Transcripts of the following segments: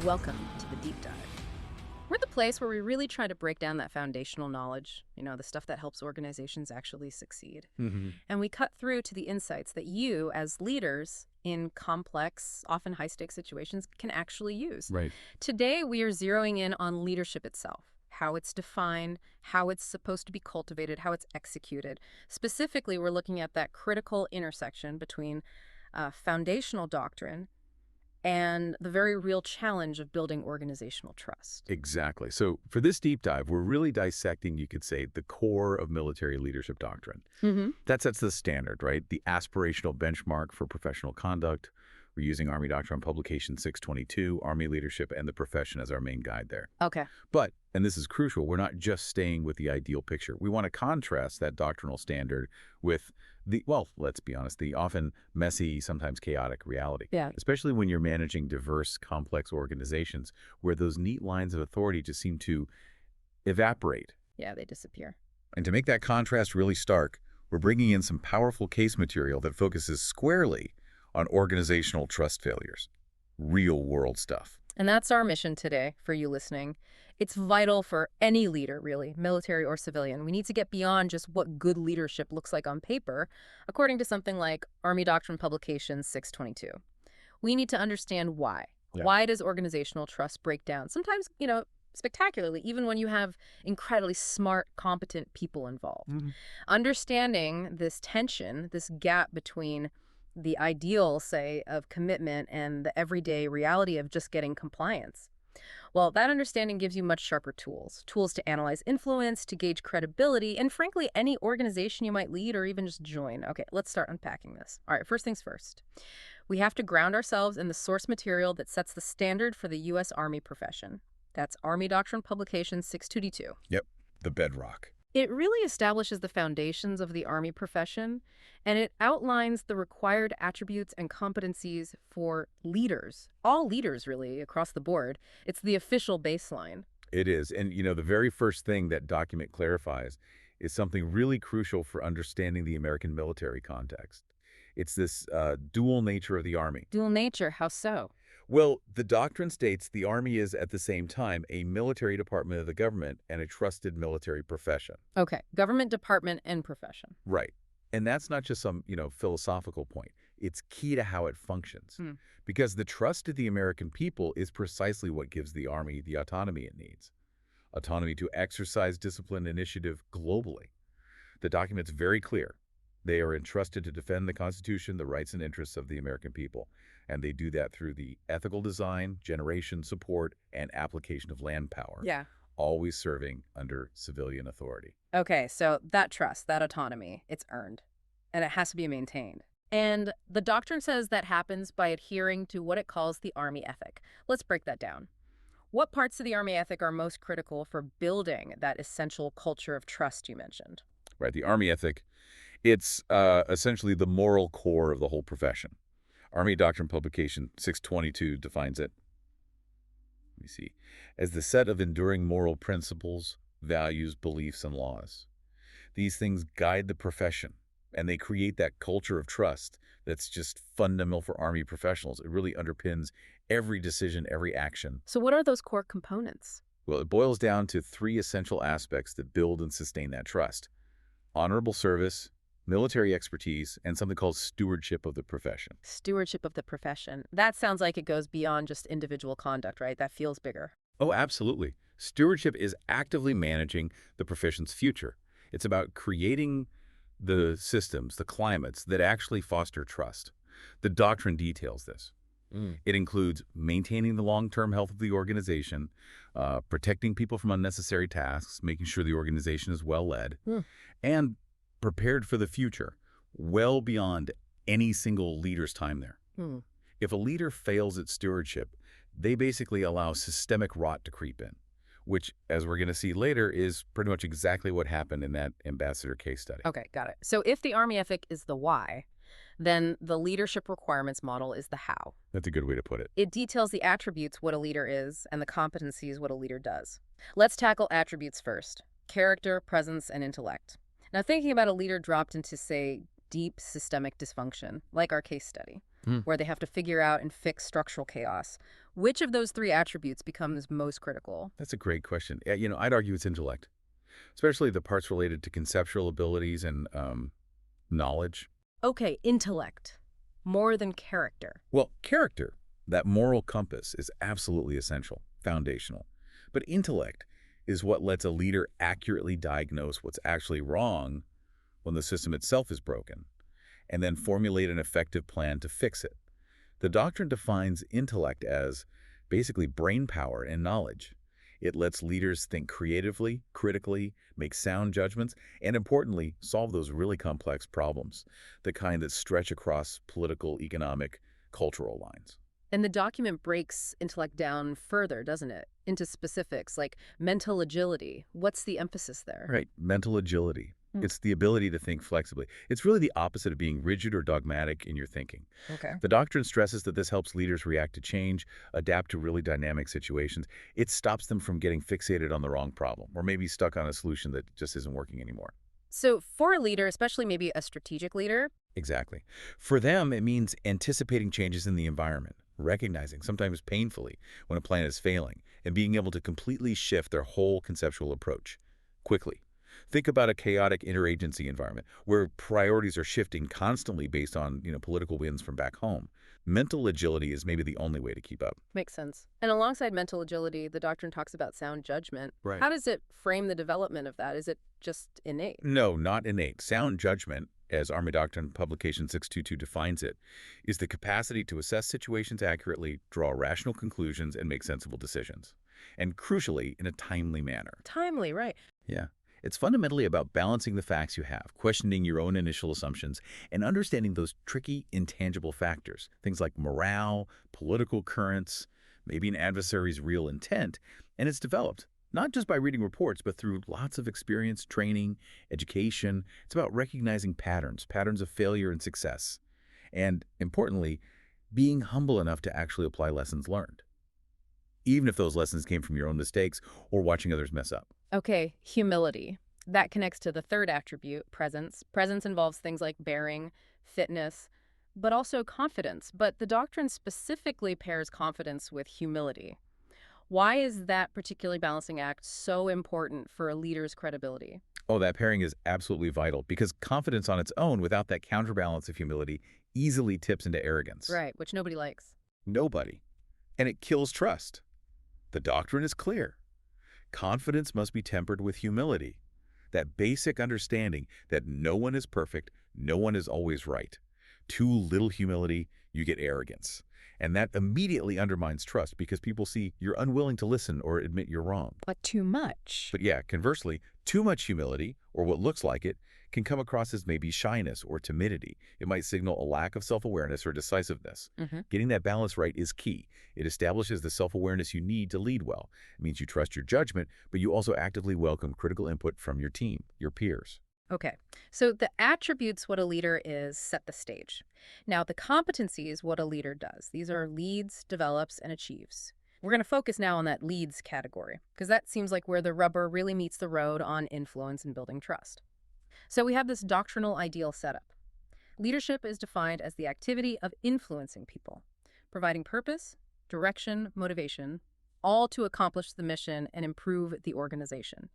Welcome to the Deep Dive. We're the place where we really try to break down that foundational knowledge, the stuff that helps organizations actually succeed. And we cut through to the insights that you, as leaders in complex, often high-stakes situations, can actually use. Right. Today, we are zeroing in on leadership itself, how it's defined, how it's supposed to be cultivated, how it's executed. Specifically, we're looking at that critical intersection between foundational doctrine and the very real challenge of building organizational trust. Exactly. So for this deep dive, we're really dissecting, you could say, the core of military leadership doctrine. That sets the standard, right? The aspirational benchmark for professional conduct. We're using Army Doctrine Publication 622, Army Leadership and the Profession as our main guide there. Okay. But, and this is crucial, we're not just staying with the ideal picture. We want to contrast that doctrinal standard with well, let's be honest, the often messy, sometimes chaotic reality. Yeah. Especially when you're managing diverse, complex organizations where those neat lines of authority just seem to evaporate. Yeah, they disappear. And to make that contrast really stark, we're bringing in some powerful case material that focuses squarely on organizational trust failures. Real-world stuff. And that's our mission today for you listening. It's vital for any leader, really, military or civilian. We need to get beyond just what good leadership looks like on paper, according to something like Army Doctrine Publication 622. We need to understand why. Yeah. Why does organizational trust break down? Sometimes, spectacularly, even when you have incredibly smart, competent people involved. Understanding this tension, this gap between the ideal, say, of commitment and the everyday reality of just getting compliance. Well, that understanding gives you much sharper tools to analyze influence, to gauge credibility, and frankly, any organization you might lead or even just join. Okay, let's start unpacking this. All right, first things first. We have to ground ourselves in the source material that sets the standard for the U.S. Army profession. That's Army Doctrine Publication 622. Yep, the bedrock. It really establishes the foundations of the Army profession, and it outlines the required attributes and competencies for leaders, all leaders really, across the board. It's the official baseline. It is. And, the very first thing that document clarifies is something really crucial for understanding the American military context. It's this dual nature of the Army. Dual nature, how so? Well, the doctrine states the Army is at the same time a military department of the government and a trusted military profession. Okay, government department and profession. Right. And that's not just some, philosophical point. It's key to how it functions. Because the trust of the American people is precisely what gives the Army the autonomy it needs. Autonomy to exercise discipline initiative globally. The document's very clear. They are entrusted to defend the Constitution, the rights and interests of the American people. And they do that through the ethical design, generation, support, and application of land power. Yeah. Always serving under civilian authority. Okay, so that trust, that autonomy, it's earned. And it has to be maintained. And the doctrine says that happens by adhering to what it calls the Army ethic. Let's break that down. What parts of the Army ethic are most critical for building that essential culture of trust you mentioned? Right, the Army ethic, it's essentially the moral core of the whole profession. Army Doctrine Publication 622 defines it, let me see, as the set of enduring moral principles, values, beliefs, and laws. These things guide the profession, and they create that culture of trust that's just fundamental for Army professionals. It really underpins every decision, every action. So what are those core components? Well, it boils down to three essential aspects that build and sustain that trust. Honorable service, military expertise, and something called stewardship of the profession. Stewardship of the profession. That sounds like it goes beyond just individual conduct, right? That feels bigger. Oh, absolutely. Stewardship is actively managing the profession's future. It's about creating the systems, the climates that actually foster trust. The doctrine details this. It includes maintaining the long-term health of the organization, protecting people from unnecessary tasks, making sure the organization is well led, and prepared for the future, well beyond any single leader's time there. If a leader fails at stewardship, they basically allow systemic rot to creep in, which, as we're going to see later, is pretty much exactly what happened in that ambassador case study. Okay, got it. So if the Army ethic is the why, then the leadership requirements model is the how. That's a good way to put it. It details the attributes, what a leader is, and the competencies, what a leader does. Let's tackle attributes first: character, presence, and intellect. Now, thinking about a leader dropped into, say, deep systemic dysfunction, like our case study, Mm. where they have to figure out and fix structural chaos. Which of those three attributes becomes most critical? That's a great question. Yeah, I'd argue it's intellect, especially the parts related to conceptual abilities and knowledge. Okay, intellect. More than character. Well, character, that moral compass, is absolutely essential, foundational. But intellect is what lets a leader accurately diagnose what's actually wrong when the system itself is broken, and then formulate an effective plan to fix it. The doctrine defines intellect as basically brain power and knowledge. It lets leaders think creatively, critically, make sound judgments, and importantly, solve those really complex problems, the kind that stretch across political, economic, cultural lines. And the document breaks intellect down further, doesn't it? Into specifics like mental agility. What's the emphasis there? Right, mental agility. Mm. It's the ability to think flexibly. It's really the opposite of being rigid or dogmatic in your thinking. Okay. The doctrine stresses that this helps leaders react to change, adapt to really dynamic situations. It stops them from getting fixated on the wrong problem or maybe stuck on a solution that just isn't working anymore. So for a leader, especially maybe a strategic leader, Exactly. For them, it means anticipating changes in the environment, recognizing, sometimes painfully, when a plan is failing, and being able to completely shift their whole conceptual approach quickly. Think about a chaotic interagency environment where priorities are shifting constantly based on, political winds from back home. Mental agility is maybe the only way to keep up. makes sense. And alongside mental agility, the doctrine talks about sound judgment. Right. How does it frame the development of that? Is it just innate? No, not innate. Sound judgment, as Army Doctrine Publication 622 defines it, is the capacity to assess situations accurately, draw rational conclusions, and make sensible decisions. And crucially, in a timely manner. Timely, right. Yeah. It's fundamentally about balancing the facts you have, questioning your own initial assumptions, and understanding those tricky, intangible factors, things like morale, political currents, maybe an adversary's real intent, and it's developed, not just by reading reports, but through lots of experience, training, education. It's about recognizing patterns of failure and success, and, importantly, being humble enough to actually apply lessons learned, even if those lessons came from your own mistakes or watching others mess up. Okay, humility. That connects to the third attribute, presence. Presence involves things like bearing, fitness, but also confidence. But the doctrine specifically pairs confidence with humility. Why is that particular balancing act so important for a leader's credibility? Oh, that pairing is absolutely vital because confidence on its own without that counterbalance of humility easily tips into arrogance. Right, which nobody likes. Nobody. And it kills trust. The doctrine is clear. Confidence must be tempered with humility, that basic understanding that no one is perfect, no one is always right. Too little humility, you get arrogance. And that immediately undermines trust because people see you're unwilling to listen or admit you're wrong. But too much. But yeah, conversely, too much humility, or what looks like it, can come across as maybe shyness or timidity. It might signal a lack of self-awareness or decisiveness. Getting that balance right is key. It establishes the self-awareness you need to lead well. It means you trust your judgment, but you also actively welcome critical input from your team, your peers. Okay, so the attributes what a leader is set the stage. Now, the competencies what a leader does. These are leads, develops, and achieves. We're going to focus now on that leads category, because that seems like where the rubber really meets the road on influence and building trust. So we have this doctrinal ideal setup. Leadership is defined as the activity of influencing people, providing purpose, direction, motivation, all to accomplish the mission and improve the organization.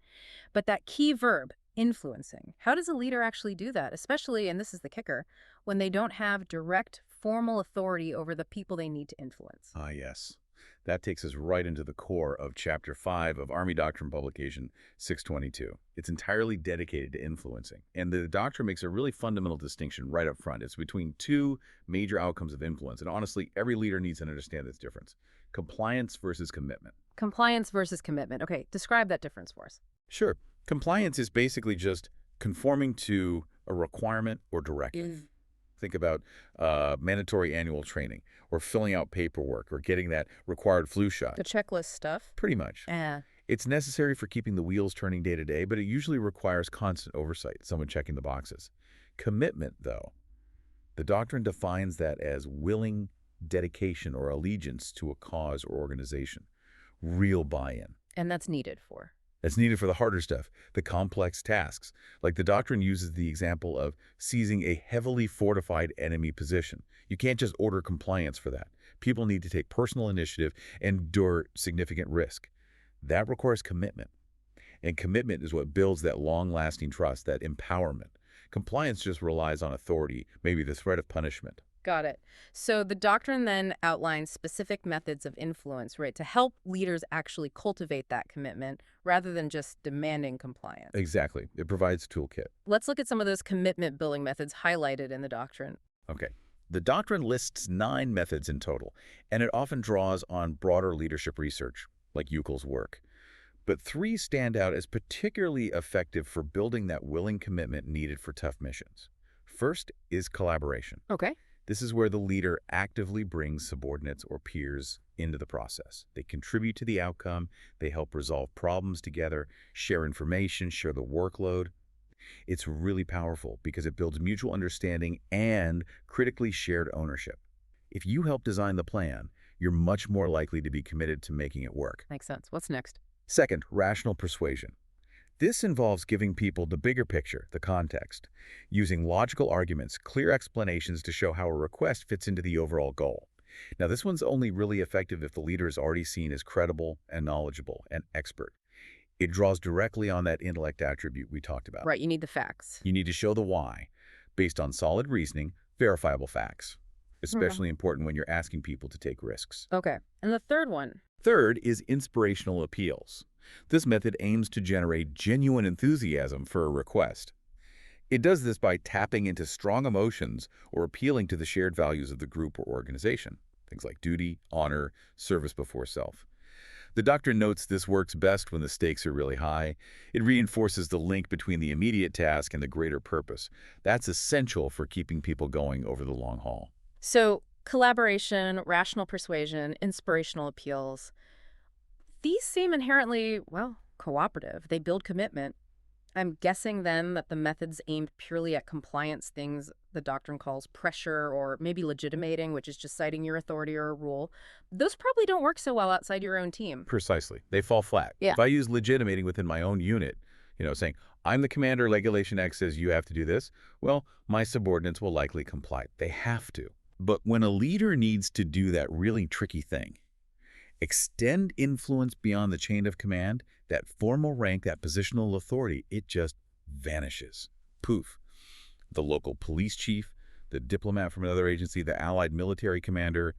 But that key verb, influencing, how does a leader actually do that, especially, and this is the kicker, when they don't have direct, formal authority over the people they need to influence? Ah, yes. That takes us right into the core of Chapter 5 of Army Doctrine Publication 622. It's entirely dedicated to influencing. And the doctrine makes a really fundamental distinction right up front. It's between two major outcomes of influence. And honestly, every leader needs to understand this difference. Compliance versus commitment. Compliance versus commitment. Okay, describe that difference for us. Sure. Compliance is basically just conforming to a requirement or directive. Think about mandatory annual training or filling out paperwork or getting that required flu shot. The checklist stuff? Pretty much. Yeah. It's necessary for keeping the wheels turning day to day, but it usually requires constant oversight, someone checking the boxes. Commitment, though, the doctrine defines that as willing dedication or allegiance to a cause or organization. Real buy-in. And that's needed for? That's needed for the harder stuff, the complex tasks. Like the doctrine uses the example of seizing a heavily fortified enemy position. You can't just order compliance for that. People need to take personal initiative and endure significant risk. That requires commitment. And commitment is what builds that long-lasting trust, that empowerment. Compliance just relies on authority, maybe the threat of punishment. Got it. So the doctrine then outlines specific methods of influence, right, to help leaders actually cultivate that commitment rather than just demanding compliance. Exactly. It provides a toolkit. Let's look at some of those commitment building methods highlighted in the doctrine. Okay. The doctrine lists 9 methods in total, and it often draws on broader leadership research, like Euclid's work. But 3 stand out as particularly effective for building that willing commitment needed for tough missions. First is collaboration. Okay. This is where the leader actively brings subordinates or peers into the process. They contribute to the outcome, they help resolve problems together, share information, share the workload. It's really powerful because it builds mutual understanding and critically shared ownership. If you help design the plan, you're much more likely to be committed to making it work. Makes sense. What's next? Second, rational persuasion. This involves giving people the bigger picture, the context, using logical arguments, clear explanations to show how a request fits into the overall goal. Now, this one's only really effective if the leader is already seen as credible and knowledgeable and expert. It draws directly on that intellect attribute we talked about. Right, you need the facts. You need to show the why, based on solid reasoning, verifiable facts. Especially important when you're asking people to take risks. Okay. And the third one? Third is inspirational appeals. This method aims to generate genuine enthusiasm for a request. It does this by tapping into strong emotions or appealing to the shared values of the group or organization, things like duty, honor, service before self. The doctrine notes this works best when the stakes are really high. It reinforces the link between the immediate task and the greater purpose. That's essential for keeping people going over the long haul. So collaboration, rational persuasion, inspirational appeals. These seem inherently, well, cooperative. They build commitment. I'm guessing then that the methods aimed purely at compliance, things the doctrine calls pressure or maybe legitimating, which is just citing your authority or a rule, those probably don't work so well outside your own team. Precisely. They fall flat. Yeah. If I use legitimating within my own unit, saying, I'm the commander, Regulation X says you have to do this, well, my subordinates will likely comply. They have to. But when a leader needs to do that really tricky thing, extend influence beyond the chain of command, that formal rank, that positional authority, it just vanishes. Poof. The local police chief, the diplomat from another agency, the allied military commander,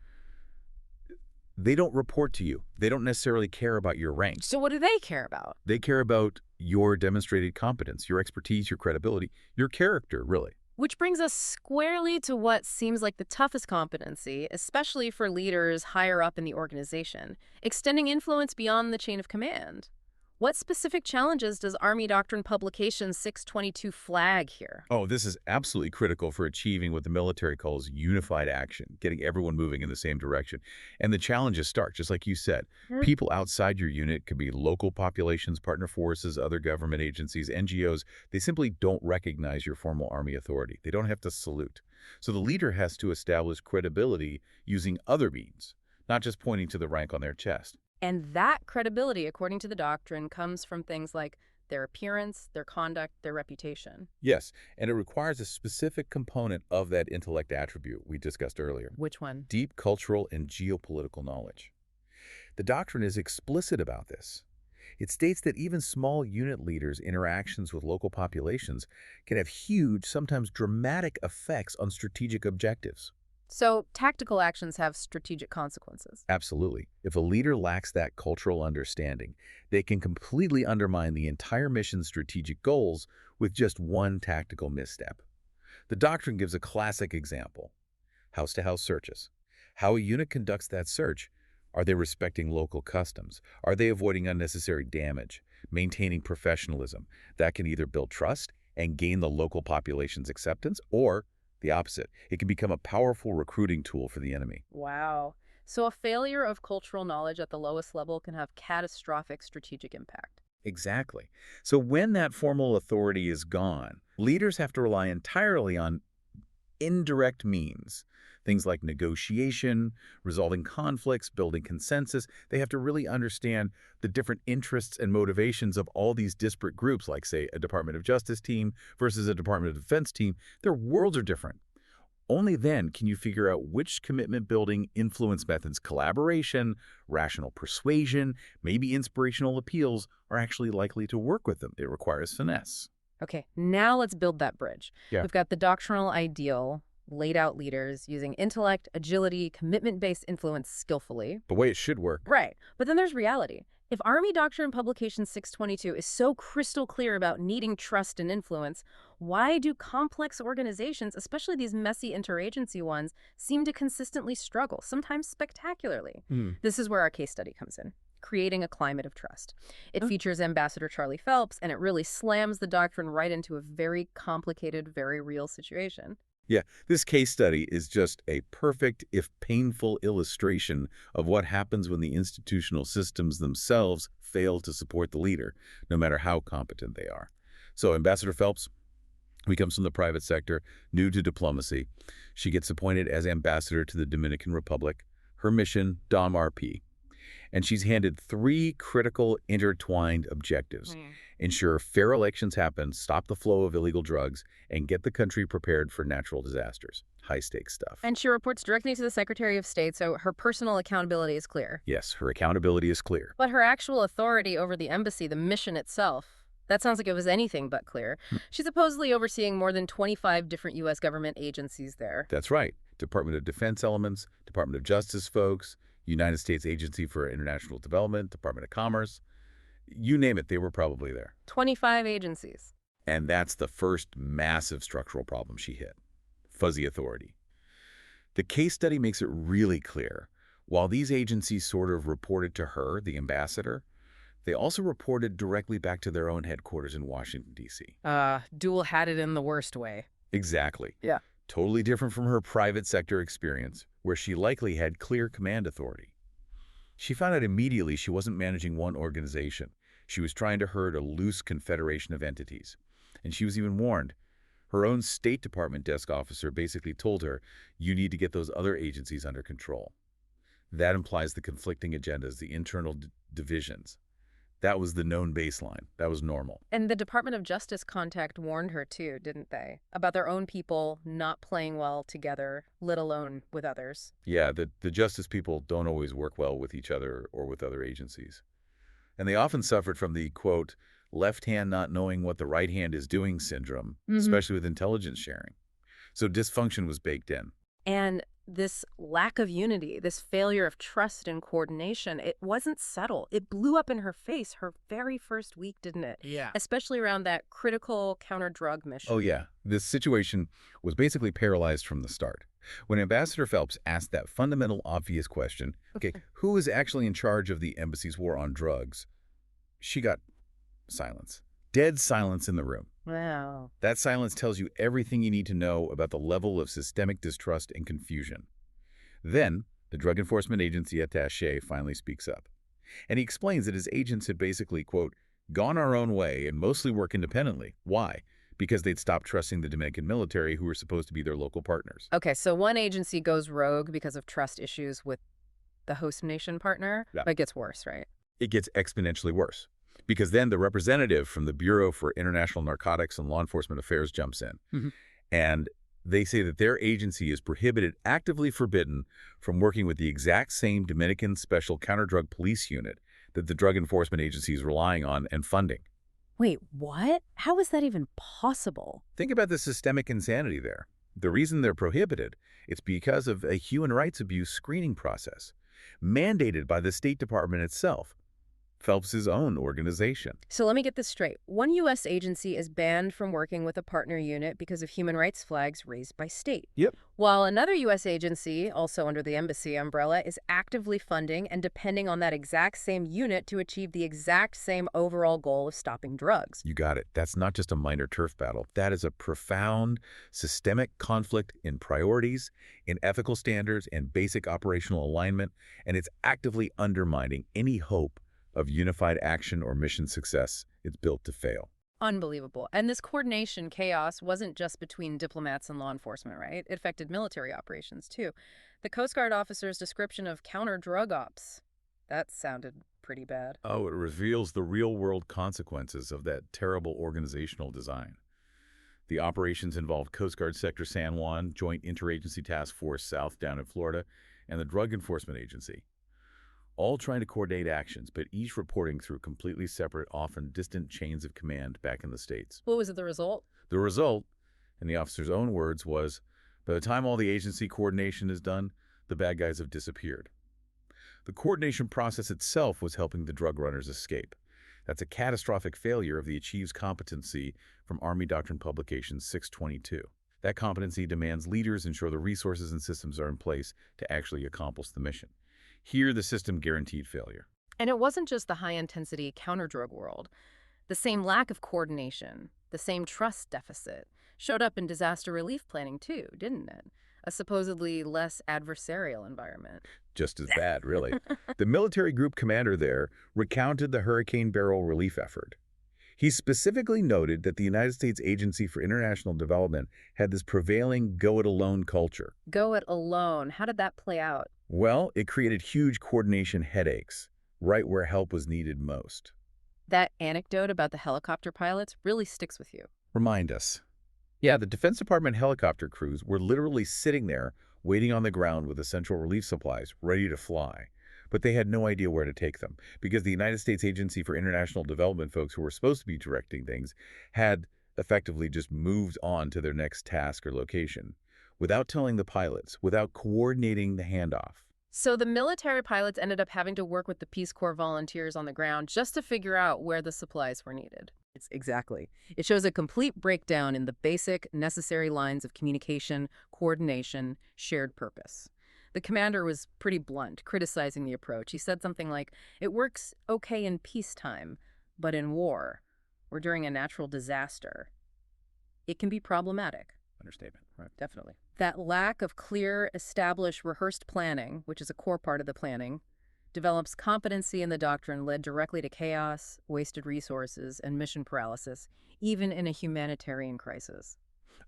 they don't report to you. They don't necessarily care about your rank. So what do they care about? They care about your demonstrated competence, your expertise, your credibility, your character, really. Which brings us squarely to what seems like the toughest competency, especially for leaders higher up in the organization, extending influence beyond the chain of command. What specific challenges does Army Doctrine Publication 622 flag here? Oh, this is absolutely critical for achieving what the military calls unified action, getting everyone moving in the same direction. And the challenges start, just like you said. People outside your unit could be local populations, partner forces, other government agencies, NGOs. They simply don't recognize your formal Army authority. They don't have to salute. So the leader has to establish credibility using other means, not just pointing to the rank on their chest. And that credibility, according to the doctrine, comes from things like their appearance, their conduct, their reputation. Yes, and it requires a specific component of that intellect attribute we discussed earlier. Which one? Deep cultural and geopolitical knowledge. The doctrine is explicit about this. It states that even small unit leaders' interactions with local populations can have huge, sometimes dramatic effects on strategic objectives. So tactical actions have strategic consequences. Absolutely. If a leader lacks that cultural understanding, they can completely undermine the entire mission's strategic goals with just one tactical misstep. The doctrine gives a classic example: house-to-house searches. How a unit conducts that search. Are they respecting local customs? Are they avoiding unnecessary damage? Maintaining professionalism? That can either build trust and gain the local population's acceptance, or the opposite. It can become a powerful recruiting tool for the enemy. Wow. So a failure of cultural knowledge at the lowest level can have catastrophic strategic impact. Exactly. So when that formal authority is gone, leaders have to rely entirely on indirect means. Things like negotiation, resolving conflicts, building consensus. They have to really understand the different interests and motivations of all these disparate groups, like, say, a Department of Justice team versus a Department of Defense team. Their worlds are different. Only then can you figure out which commitment-building influence methods, collaboration, rational persuasion, maybe inspirational appeals, are actually likely to work with them. It requires finesse. Okay, now let's build that bridge. Yeah. We've got the doctrinal ideal, laid out leaders using intellect, agility, commitment-based influence skillfully. The way it should work. Right, but then there's reality. If Army Doctrine Publication 622 is so crystal clear about needing trust and influence, why do complex organizations, especially these messy interagency ones, seem to consistently struggle, sometimes spectacularly? This is where our case study comes in. Creating a climate of trust. It features Ambassador Charlie Phelps, and it really slams the doctrine right into a very complicated, very real situation. Yeah, this case study is just a perfect, if painful, illustration of what happens when the institutional systems themselves fail to support the leader, no matter how competent they are. So Ambassador Phelps, who comes from the private sector, new to diplomacy. She gets appointed as ambassador to the Dominican Republic. Her mission, Dom RP. And she's handed 3 critical intertwined objectives. Ensure fair elections happen, stop the flow of illegal drugs, and get the country prepared for natural disasters. High-stakes stuff. And she reports directly to the Secretary of State, so her personal accountability is clear. Yes, her accountability is clear. But her actual authority over the embassy, the mission itself, that sounds like it was anything but clear. She's supposedly overseeing more than 25 different U.S. government agencies there. That's right. Department of Defense elements, Department of Justice folks, United States Agency for International Development, Department of Commerce. You name it, they were probably there. 25 agencies. And that's the first massive structural problem she hit. Fuzzy authority. The case study makes it really clear. While these agencies sort of reported to her, the ambassador, they also reported directly back to their own headquarters in Washington, D.C. Dual-hatted in the worst way. Exactly. Yeah. Totally different from her private sector experience, where she likely had clear command authority. She found out immediately she wasn't managing one organization. She was trying to herd a loose confederation of entities. And she was even warned. Her own State Department desk officer basically told her, you need to get those other agencies under control. That implies the conflicting agendas, the internal divisions. That was the known baseline. That was normal. And the Department of Justice contact warned her too, didn't they? About their own people not playing well together, let alone with others. Yeah, the justice people don't always work well with each other or with other agencies. And they often suffered from the, quote, left hand not knowing what the right hand is doing syndrome, especially with intelligence sharing. So dysfunction was baked in. And this lack of unity, this failure of trust and coordination, it wasn't subtle. It blew up in her face her very first week, didn't it? Yeah. Especially around that critical counter-drug mission. Oh, yeah. This situation was basically paralyzed from the start. When Ambassador Phelps asked that fundamental, obvious question, okay, who is actually in charge of the embassy's war on drugs, she got silence. Dead silence in the room. Wow. That silence tells you everything you need to know about the level of systemic distrust and confusion. Then, the Drug Enforcement Agency attaché finally speaks up. And he explains that his agents had basically, quote, gone our own way and mostly work independently. Why? Because they'd stopped trusting the Dominican military, who were supposed to be their local partners. Okay, so one agency goes rogue because of trust issues with the host nation partner, Yeah. but it gets worse, right? It gets exponentially worse. Because then the representative from the Bureau for International Narcotics and Law Enforcement Affairs jumps in. And they say that their agency is prohibited, actively forbidden, from working with the exact same Dominican Special Counter-Drug Police Unit that the Drug Enforcement Agency is relying on and funding. Wait, what? How is that even possible? Think about the systemic insanity there. The reason they're prohibited, it's because of a human rights abuse screening process, mandated by the State Department itself. Phelps' own organization. So let me get this straight. One U.S. agency is banned from working with a partner unit because of human rights flags raised by state. Yep. While another U.S. agency, also under the embassy umbrella, is actively funding and depending on that exact same unit to achieve the exact same overall goal of stopping drugs. You got it. That's not just a minor turf battle. That is a profound, systemic conflict in priorities, in ethical standards, and basic operational alignment, and it's actively undermining any hope of unified action or mission success. It's built to fail. Unbelievable. And this coordination chaos wasn't just between diplomats and law enforcement, right? It affected military operations, too. The Coast Guard officer's description of counter-drug ops, that sounded pretty bad. Oh, it reveals the real-world consequences of that terrible organizational design. The operations involved Coast Guard Sector San Juan, Joint Interagency Task Force South down in Florida, and the Drug Enforcement Agency, all trying to coordinate actions, but each reporting through completely separate, often distant chains of command back in the States. What was the result? The result, in the officer's own words, was, by the time all the agency coordination is done, the bad guys have disappeared. The coordination process itself was helping the drug runners escape. That's a catastrophic failure of the Achieves competency from Army Doctrine Publication 622. That competency demands leaders ensure the resources and systems are in place to actually accomplish the mission. Here, the system guaranteed failure. And it wasn't just the high-intensity counter-drug world. The same lack of coordination, the same trust deficit, showed up in disaster relief planning too, didn't it? A supposedly less adversarial environment. Just as bad, really. The military group commander there recounted the Hurricane Barrel relief effort. He specifically noted that the United States Agency for International Development had this prevailing go-it-alone culture. Go it alone. How did that play out? Well, it created huge coordination headaches, right where help was needed most. That anecdote about the helicopter pilots really sticks with you. Remind us. Yeah, the Defense Department helicopter crews were literally sitting there, waiting on the ground with essential relief supplies, ready to fly. But they had no idea where to take them, because the United States Agency for International Development folks who were supposed to be directing things had effectively just moved on to their next task or location, without telling the pilots, without coordinating the handoff. So the military pilots ended up having to work with the Peace Corps volunteers on the ground just to figure out where the supplies were needed. Exactly. It shows a complete breakdown in the basic, necessary lines of communication, coordination, shared purpose. The commander was pretty blunt, criticizing the approach. He said something like, "It works okay in peacetime, but in war, or during a natural disaster, it can be problematic." Understatement, right? Definitely. That lack of clear, established, rehearsed planning, which is a core part of the planning, develops competency in the doctrine led directly to chaos, wasted resources, and mission paralysis, even in a humanitarian crisis.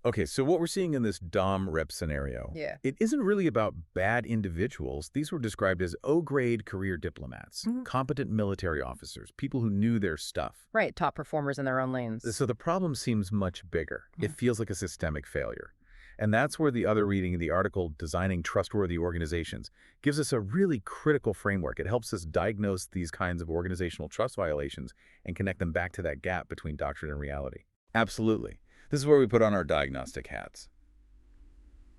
Okay, so what we're seeing in this Dom rep scenario, Yeah. it isn't really about bad individuals. These were described as O-grade career diplomats, competent military officers, people who knew their stuff. Right, top performers in their own lanes. So the problem seems much bigger. It feels like a systemic failure. And that's where the other reading in the article, Designing Trustworthy Organizations, gives us a really critical framework. It helps us diagnose these kinds of organizational trust violations and connect them back to that gap between doctrine and reality. Absolutely. This is where we put on our diagnostic hats.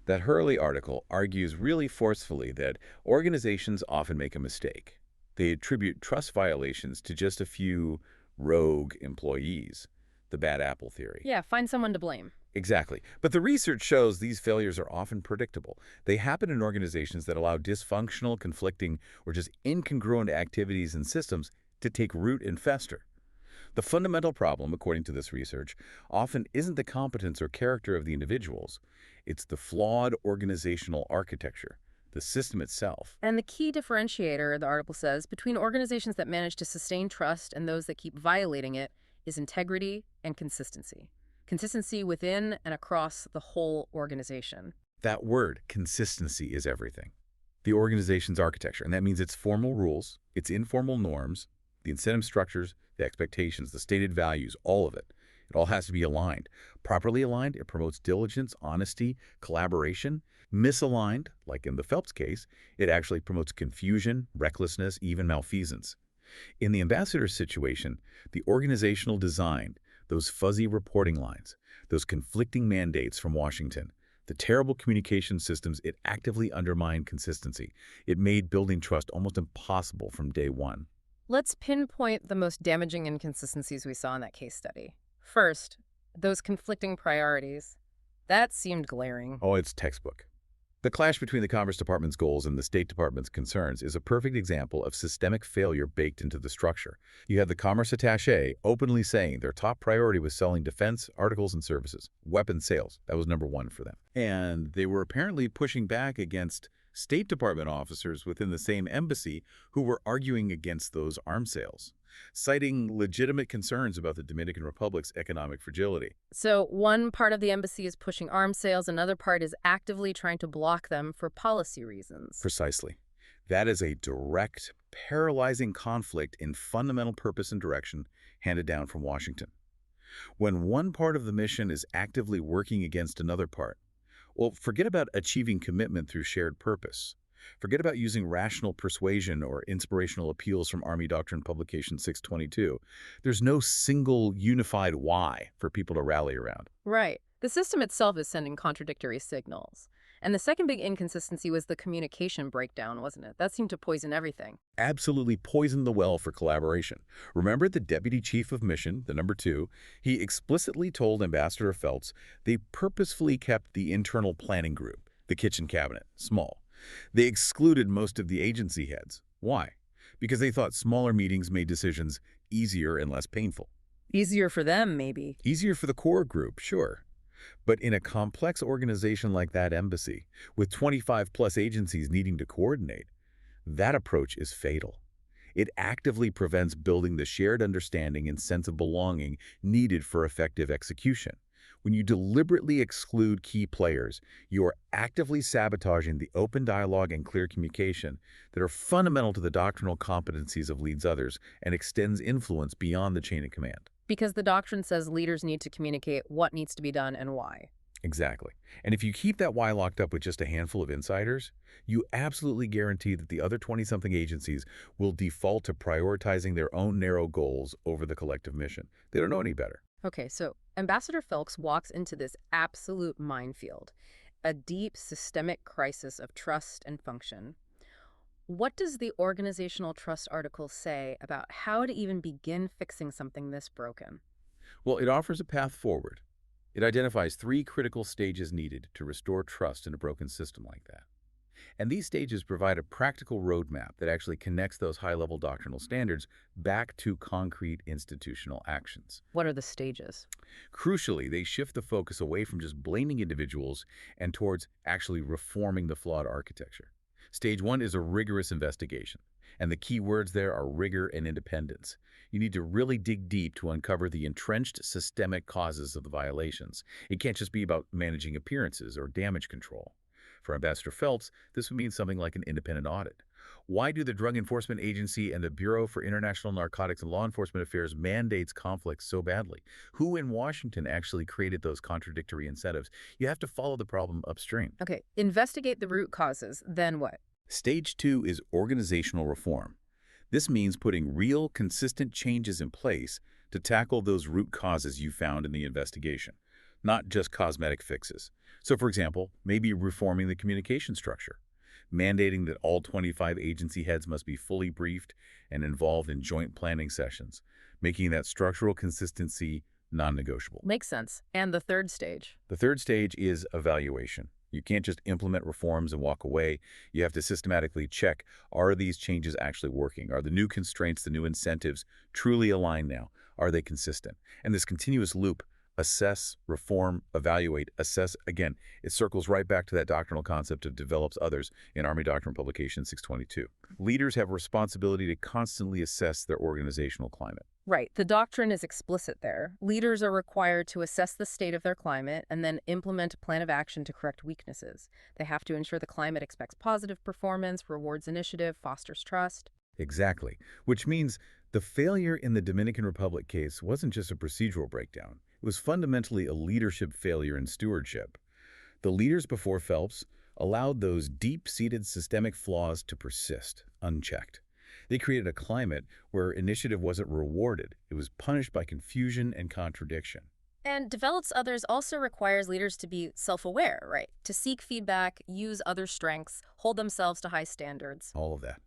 That Hurley article argues really forcefully that organizations often make a mistake. They attribute trust violations to just a few rogue employees, the bad apple theory. Yeah, find someone to blame. Exactly. But the research shows these failures are often predictable. They happen in organizations that allow dysfunctional, conflicting, or just incongruent activities and systems to take root and fester. The fundamental problem, according to this research, often isn't the competence or character of the individuals. It's the flawed organizational architecture, the system itself. And the key differentiator, the article says, between organizations that manage to sustain trust and those that keep violating it is integrity and consistency. Consistency within and across the whole organization. That word, consistency, is everything. The organization's architecture, and that means its formal rules, its informal norms, the incentive structures, the expectations, the stated values, all of it. It all has to be aligned. Properly aligned, it promotes diligence, honesty, collaboration. Misaligned, like in the Phelps case, it actually promotes confusion, recklessness, even malfeasance. In the ambassador situation, the organizational design, those fuzzy reporting lines, those conflicting mandates from Washington, the terrible communication systems, it actively undermined consistency. It made building trust almost impossible from day one. Let's pinpoint the most damaging inconsistencies we saw in that case study. First, those conflicting priorities. That seemed glaring. Oh, it's textbook. The clash between the Commerce Department's goals and the State Department's concerns is a perfect example of systemic failure baked into the structure. You had the Commerce attaché openly saying their top priority was selling defense articles and services, weapons sales. That was number one for them. And they were apparently pushing back against State Department officers within the same embassy who were arguing against those arms sales. citing legitimate concerns about the Dominican Republic's economic fragility. So one part of the embassy is pushing arms sales, another part is actively trying to block them for policy reasons. Precisely. That is a direct, paralyzing conflict in fundamental purpose and direction handed down from Washington. When one part of the mission is actively working against another part, well, forget about achieving commitment through shared purpose. Forget about using rational persuasion or inspirational appeals from Army Doctrine Publication 622. There's no single unified why for people to rally around. Right. The system itself is sending contradictory signals. And the second big inconsistency was the communication breakdown, wasn't it? That seemed to poison everything. Absolutely poisoned the well for collaboration. Remember the Deputy Chief of Mission, the number 2, he explicitly told Ambassador Phelps they purposefully kept the internal planning group, the kitchen cabinet, small. They excluded most of the agency heads. Why? Because they thought smaller meetings made decisions easier and less painful. Easier for them, maybe. Easier for the core group, sure. But in a complex organization like that embassy, with 25-plus agencies needing to coordinate, that approach is fatal. It actively prevents building the shared understanding and sense of belonging needed for effective execution. When you deliberately exclude key players, you are actively sabotaging the open dialogue and clear communication that are fundamental to the doctrinal competencies of leads others and extends influence beyond the chain of command. Because the doctrine says leaders need to communicate what needs to be done and why. Exactly. And if you keep that why locked up with just a handful of insiders, you absolutely guarantee that the other 20-something agencies will default to prioritizing their own narrow goals over the collective mission. They don't know any better. Okay, so Ambassador Phelps walks into this absolute minefield, a deep systemic crisis of trust and function. What does the organizational trust article say about how to even begin fixing something this broken? Well, it offers a path forward. It identifies 3 critical stages needed to restore trust in a broken system like that. And these stages provide a practical roadmap that actually connects those high-level doctrinal standards back to concrete institutional actions. What are the stages? Crucially, they shift the focus away from just blaming individuals and towards actually reforming the flawed architecture. Stage 1 is a rigorous investigation, and the key words there are rigor and independence. You need to really dig deep to uncover the entrenched systemic causes of the violations. It can't just be about managing appearances or damage control. For Ambassador Phelps, this would mean something like an independent audit. Why do the Drug Enforcement Agency and the Bureau for International Narcotics and Law Enforcement Affairs mandates conflicts so badly? Who in Washington actually created those contradictory incentives? You have to follow the problem upstream. Okay, investigate the root causes, then what? Stage 2 is organizational reform. This means putting real, consistent changes in place to tackle those root causes you found in the investigation, not just cosmetic fixes. So, for example, maybe reforming the communication structure, mandating that all 25 agency heads must be fully briefed and involved in joint planning sessions, making that structural consistency non-negotiable. Makes sense. And the third stage? The third stage is evaluation. You can't just implement reforms and walk away. You have to systematically check, are these changes actually working? Are the new constraints, the new incentives truly aligned now? Are they consistent? And this continuous loop, assess, reform, evaluate, assess, again, it circles right back to that doctrinal concept of develops others in Army Doctrine Publication 622. Leaders have a responsibility to constantly assess their organizational climate. Right. The doctrine is explicit there. Leaders are required to assess the state of their climate and then implement a plan of action to correct weaknesses. They have to ensure the climate expects positive performance, rewards initiative, fosters trust. Exactly. Which means the failure in the Dominican Republic case wasn't just a procedural breakdown. It was fundamentally a leadership failure in stewardship. The leaders before Phelps allowed those deep-seated systemic flaws to persist, unchecked. They created a climate where initiative wasn't rewarded. It was punished by confusion and contradiction. And develops others also requires leaders to be self-aware, right? To seek feedback, use other strengths, hold themselves to high standards. All of that.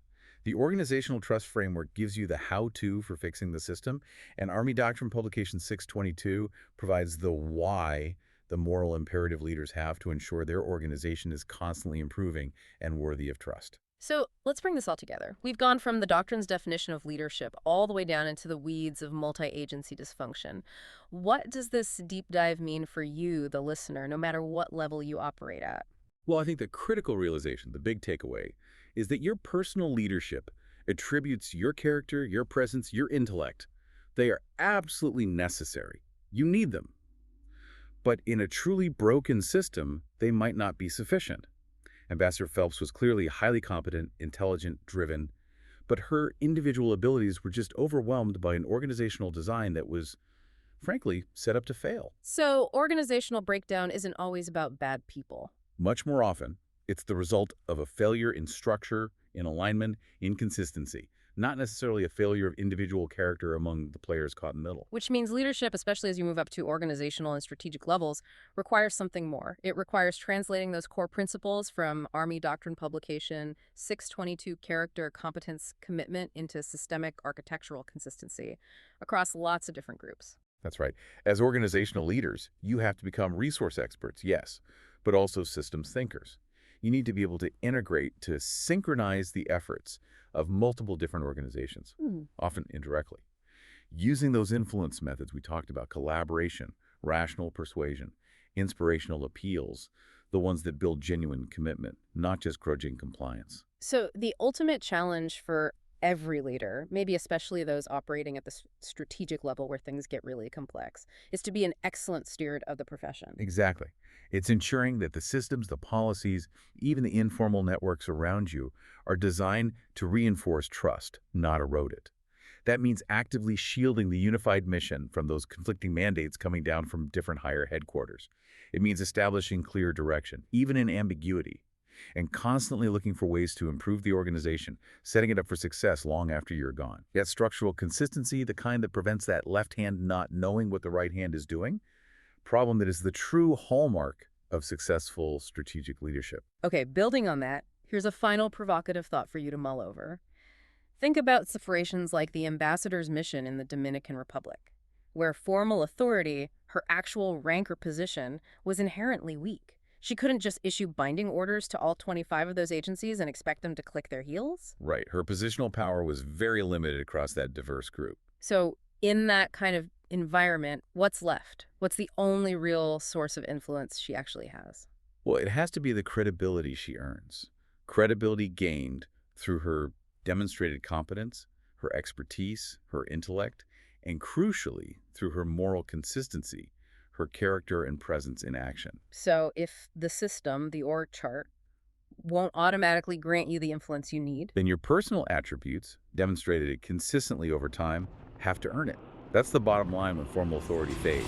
The organizational trust framework gives you the how-to for fixing the system, and Army Doctrine Publication 622 provides the why the moral imperative leaders have to ensure their organization is constantly improving and worthy of trust. So let's bring this all together. We've gone from the doctrine's definition of leadership all the way down into the weeds of multi-agency dysfunction. What does this deep dive mean for you, the listener, no matter what level you operate at? Well, I think the critical realization, the big takeaway, is that your personal leadership attributes your character, your presence, your intellect. They are absolutely necessary. You need them. But in a truly broken system, they might not be sufficient. Ambassador Phelps was clearly highly competent, intelligent, driven, but her individual abilities were just overwhelmed by an organizational design that was, frankly, set up to fail. So organizational breakdown isn't always about bad people. Much more often, it's the result of a failure in structure, in alignment, in consistency, not necessarily a failure of individual character among the players caught in the middle. Which means leadership, especially as you move up to organizational and strategic levels, requires something more. It requires translating those core principles from Army Doctrine publication 622 character, competence, commitment into systemic architectural consistency across lots of different groups. That's right. As organizational leaders, you have to become resource experts, yes, but also systems thinkers. You need to be able to integrate, to synchronize the efforts of multiple different organizations, often indirectly. Using those influence methods we talked about, collaboration, rational persuasion, inspirational appeals, the ones that build genuine commitment, not just grudging compliance. So the ultimate challenge for every leader, maybe especially those operating at the strategic level where things get really complex, is to be an excellent steward of the profession. Exactly. It's ensuring that the systems, the policies, even the informal networks around you are designed to reinforce trust, not erode it. That means actively shielding the unified mission from those conflicting mandates coming down from different higher headquarters. It means establishing clear direction, even in ambiguity, and constantly looking for ways to improve the organization, setting it up for success long after you're gone. That structural consistency, the kind that prevents that left hand not knowing what the right hand is doing, problem that is the true hallmark of successful strategic leadership. Okay, building on that, here's a final provocative thought for you to mull over. Think about situations like the ambassador's mission in the Dominican Republic, where formal authority, her actual rank or position, was inherently weak. She couldn't just issue binding orders to all 25 of those agencies and expect them to click their heels. Right. Her positional power was very limited across that diverse group. So in that kind of environment, what's left? What's the only real source of influence she actually has? Well, it has to be the credibility she earns. Credibility gained through her demonstrated competence, her expertise, her intellect, and crucially, through her moral consistency, her character and presence in action. So if the system, the org chart, won't automatically grant you the influence you need, Then your personal attributes, demonstrated consistently over time, have to earn it. That's the bottom line when formal authority fades.